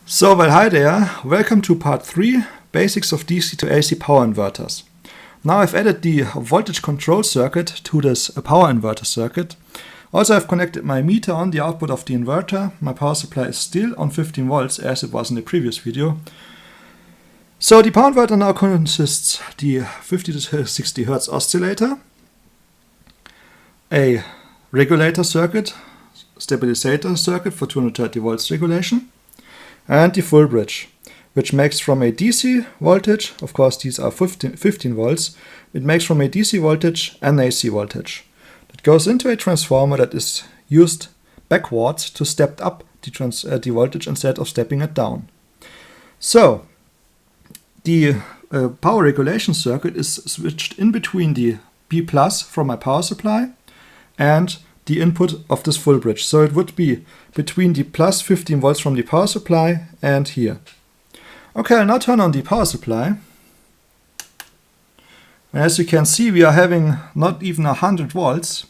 So, well, hi there. Welcome to part 3, Basics of DC to AC power inverters. Now I've added the voltage control circuit to this power inverter circuit. Also, I've connected my meter on the output of the inverter. My power supply is still on 15 volts as it was in the previous video. So the power inverter now consists the 50 to 60 Hertz oscillator, a regulator circuit, stabilizer circuit for 230 volts regulation, and the full bridge, which makes from a DC voltage, of course these are 15 volts, it makes from a DC voltage an AC voltage. It goes into a transformer that is used backwards to step up the voltage instead of stepping it down. So, the power regulation circuit is switched in between the B plus from my power supply and the input of this full bridge. So it would be between the plus 15 volts from the power supply and here. Okay, I'll now turn on the power supply. And as you can see, we are having not even 100 volts.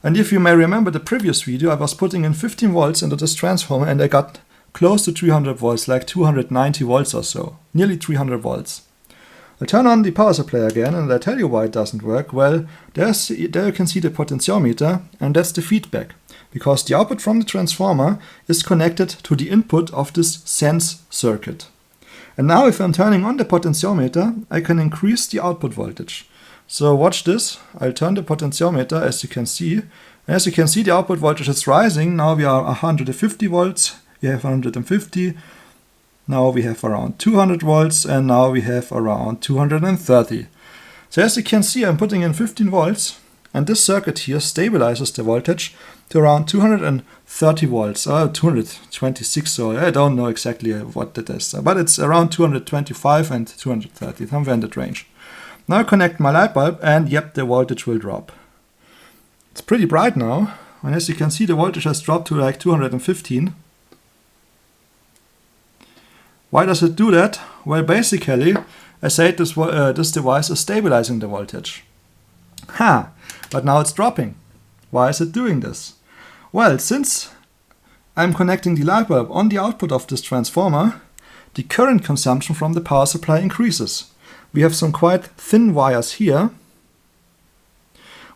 And if you may remember the previous video, I was putting in 15 volts into this transformer and I got close to 300 volts, like 290 volts or so, nearly 300 volts. I'll turn on the power supply again and I'll tell you why it doesn't work. Well, there you can see the potentiometer, and that's the feedback, because the output from the transformer is connected to the input of this sense circuit. And now if I'm turning on the potentiometer, I can increase the output voltage. So watch this, I'll turn the potentiometer as you can see. As you can see, the output voltage is rising. Now we are 150 volts, we have 150. Now we have around 200 volts and now we have around 230. So as you can see, I'm putting in 15 volts and this circuit here stabilizes the voltage to around 230 volts, or 226, so I don't know exactly what that is, but it's around 225 and 230, somewhere in that range. Now I connect my light bulb and yep, the voltage will drop. It's pretty bright now, and as you can see, the voltage has dropped to like 215. Why does it do that? Well, basically, I said this device is stabilizing the voltage. But now it's dropping. Why is it doing this? Well, since I'm connecting the light bulb on the output of this transformer, the current consumption from the power supply increases. We have some quite thin wires here.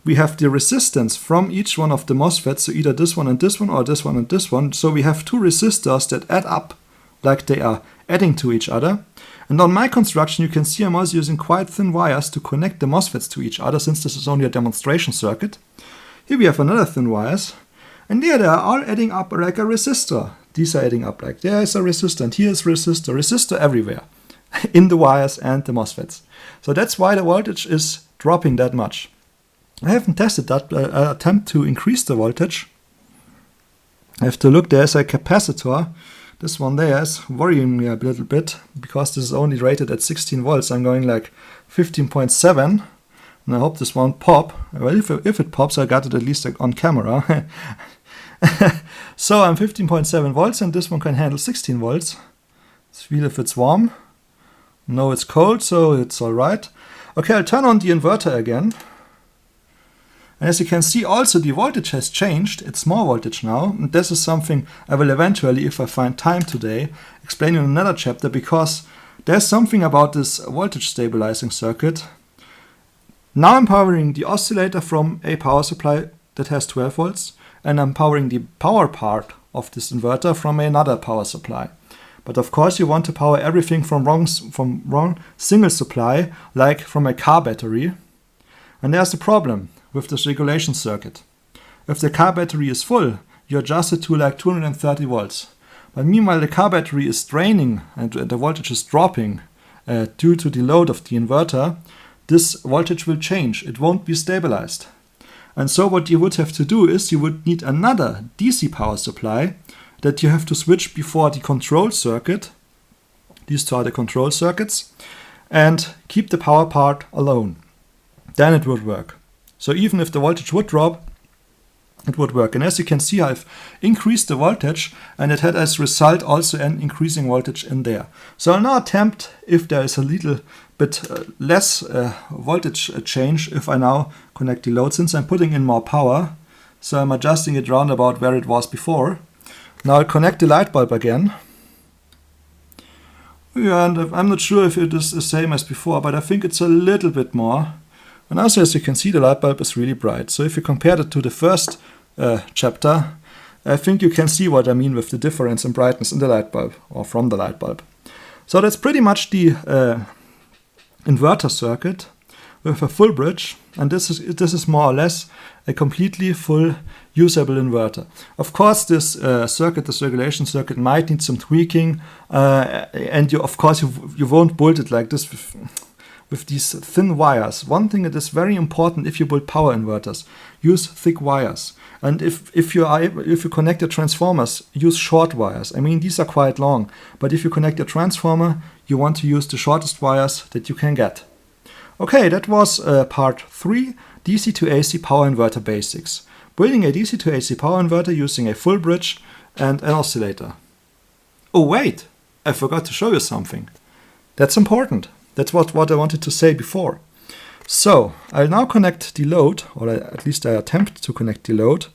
We have the resistance from each one of the MOSFETs, so either this one and this one, or this one and this one. So we have two resistors that add up like they are adding to each other. And on my construction, you can see I'm also using quite thin wires to connect the MOSFETs to each other, since this is only a demonstration circuit. Here we have another thin wires, and there they are all adding up like a resistor. These are adding up like there is a resistor, and here is resistor everywhere, in the wires and the MOSFETs. So that's why the voltage is dropping that much. I haven't tested that, but I'll attempt to increase the voltage. I have to look, there's a capacitor. This one there is worrying me a little bit, because this is only rated at 16 volts. I'm going like 15.7, and I hope this won't pop. Well, if it pops, I got it at least on camera. So I'm 15.7 volts, and this one can handle 16 volts. Let's feel if it's warm. No, it's cold, so it's alright. Okay, I'll turn on the inverter again. And as you can see, also the voltage has changed. It's more voltage now. And this is something I will eventually, if I find time today, explain in another chapter, because there's something about this voltage stabilizing circuit. Now I'm powering the oscillator from a power supply that has 12 volts, and I'm powering the power part of this inverter from another power supply. But of course you want to power everything from wrong single supply, like from a car battery. And there's the problem with this regulation circuit. If the car battery is full, you adjust it to like 230 volts. But meanwhile the car battery is draining and the voltage is dropping due to the load of the inverter. This voltage will change, it won't be stabilized. And so what you would have to do is you would need another DC power supply that you have to switch before the control circuit. These two are the control circuits, and keep the power part alone. Then it would work. So even if the voltage would drop, it would work. And as you can see, I've increased the voltage, and it had as a result also an increasing voltage in there. So I'll now attempt, if there is a little bit less voltage change, if I now connect the load, since I'm putting in more power. So I'm adjusting it round about where it was before. Now I'll connect the light bulb again. Yeah, and I'm not sure if it is the same as before, but I think it's a little bit more. And also, as you can see, the light bulb is really bright. So if you compare it to the first chapter, I think you can see what I mean with the difference in brightness in the light bulb, or from the light bulb. So that's pretty much the inverter circuit with a full bridge, and this is more or less a completely full usable inverter. Of course, this circuit, this regulation circuit, might need some tweaking, and you won't build it like this with these thin wires. One thing that is very important if you build power inverters: use thick wires. And if you connect your transformers, use short wires. I mean, these are quite long, but if you connect a transformer, you want to use the shortest wires that you can get. Okay, that was part 3, DC to AC power inverter basics. Building a DC to AC power inverter using a full bridge and an oscillator. Oh wait, I forgot to show you something. That's important. That's what I wanted to say before. So, I'll now connect the load, or at least I attempt to connect the load.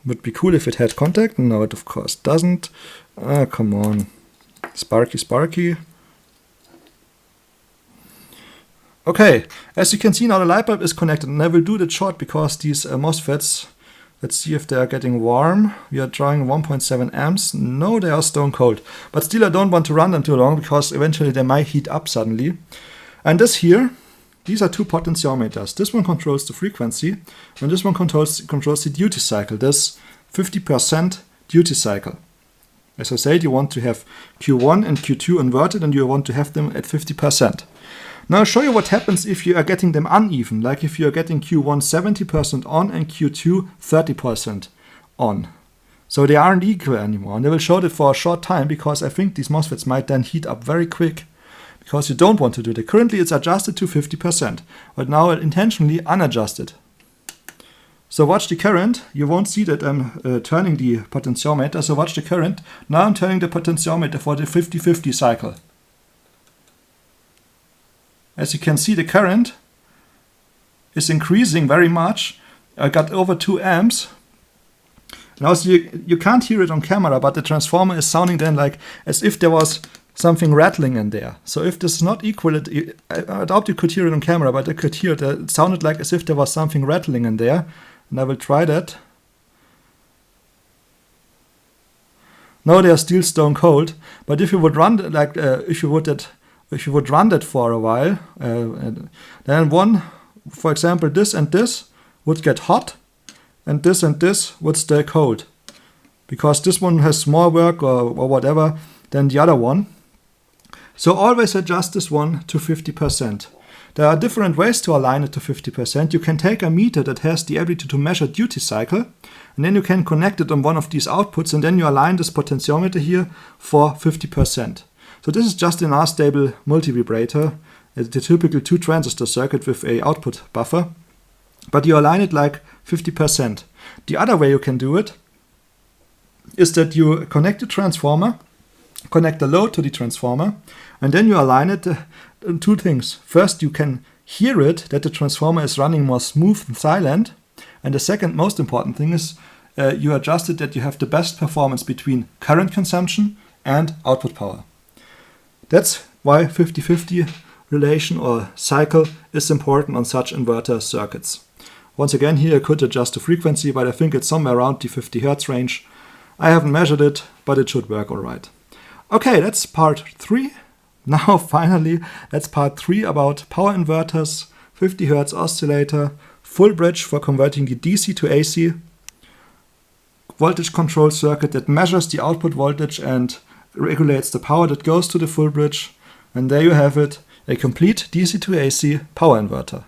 Would be cool if it had contact. No, it of course doesn't. Come on. Sparky. Okay, as you can see now the light bulb is connected, and I will do that short because these MOSFETs, let's see if they are getting warm. We are drawing 1.7 amps. No, they are stone cold. But still I don't want to run them too long because eventually they might heat up suddenly. And this here, these are two potentiometers. This one controls the frequency, and this one controls the duty cycle, this 50% duty cycle. As I said, you want to have Q1 and Q2 inverted, and you want to have them at 50%. Now I'll show you what happens if you are getting them uneven, like if you are getting Q1 70% on and Q2 30% on. So they aren't equal anymore, and I will show that for a short time because I think these MOSFETs might then heat up very quick. Because you don't want to do that. Currently it's adjusted to 50%, but now intentionally unadjusted. So watch the current. You won't see that I'm turning the potentiometer, so watch the current. Now I'm turning the potentiometer for the 50-50 cycle. As you can see, the current is increasing very much. I got over 2 amps. Now you can't hear it on camera, but the transformer is sounding then like as if there was something rattling in there. So if this is not equal, I doubt you could hear it on camera, but I could hear it. It sounded like as if there was something rattling in there. And I will try that. No, they are still stone cold. But if you would run if you would run that for a while, then one, for example, this and this would get hot, and this would stay cold, because this one has more work or whatever than the other one. So always adjust this one to 50%. There are different ways to align it to 50%. You can take a meter that has the ability to measure duty cycle, and then you can connect it on one of these outputs, and then you align this potentiometer here for 50%. So this is just an R-stable multivibrator, the typical 2-transistor circuit with a output buffer, but you align it like 50%. The other way you can do it is that you connect the transformer, connect the load to the transformer, and then you align it two things. First, you can hear it, that the transformer is running more smooth and silent. And the second most important thing is you adjust it that you have the best performance between current consumption and output power. That's why 50-50 relation or cycle is important on such inverter circuits. Once again, here I could adjust the frequency, but I think it's somewhere around the 50 Hz range. I haven't measured it, but it should work all right. Okay, that's part 3. Now finally, that's part 3 about power inverters, 50 Hz oscillator, full bridge for converting the DC to AC, voltage control circuit that measures the output voltage and regulates the power that goes to the full bridge. And there you have it, a complete DC to AC power inverter.